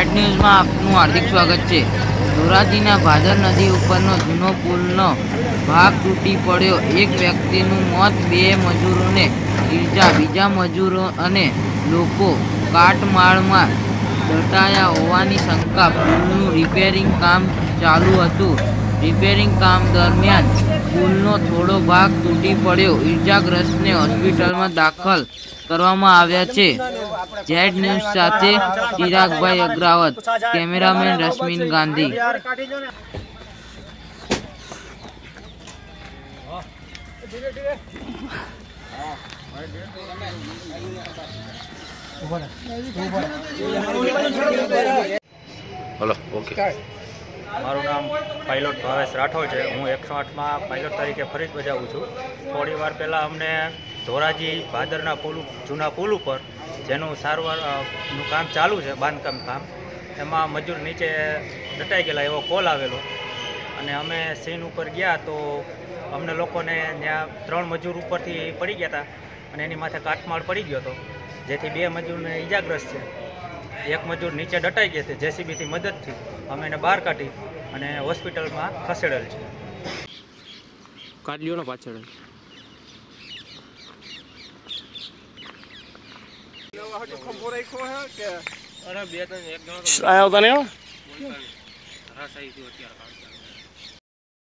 Zed ન્યૂઝમાં આપનું હાર્દિક સ્વાગત છે। ધોરાજીના ભાદર નદી ઉપરનો જૂનો પુલનો ભાગ તૂટી પડ્યો। એક વ્યક્તિનું મોત, બે મજૂરોને ઈજા, બીજા મજૂરો અને લોકો કાટમાળમાં દટાયા હોવાની શંકા। પુલનું રિપેરિંગ કામ ચાલુ હતું। રિપેરિંગ કામ દરમિયાન પુલનો થોડો ભાગ તૂટી પડ્યો। ઈજાગ્રસ્તને હોસ્પિટલમાં દાખલ કરવામાં આવ્યા છે। જેડ ન્યૂઝ સાથે ચિરાગભાઈ Agrawal, cameraman Rashmin Gandhi. Hello okay मारू नाम पायलट भावेश राठौर है। हूँ 108 में पायलट तरीके फरज बजावुं छूँ। थोड़ी वार पहला अमने धोराजी भादरना पुल, जूना पुल पर जेनु सारवारનું काम चालू है, बांधकाम काम, एमां मजूर नीचे दटाई गયેલા एवो कॉल आवेलो અને અમે સીન ઉપર ગયા તો અમને લોકોને ત્યાં 3 મજૂર ઉપરથી પડી ગયા હતા અને એની માથે કાટમાળ પડી ગયો હતો, જેથી 2 મજૂરને ઈજાગ્રસ્ત છે। એક મજૂર નીચે દટાઈ ગયા છે। જેસીબીથી મદદથી અમે એને બહાર કાઢી અને હોસ્પિટલમાં ખસેડેલ છે। કાઢ્યો ને પાછળ આયા હતા ને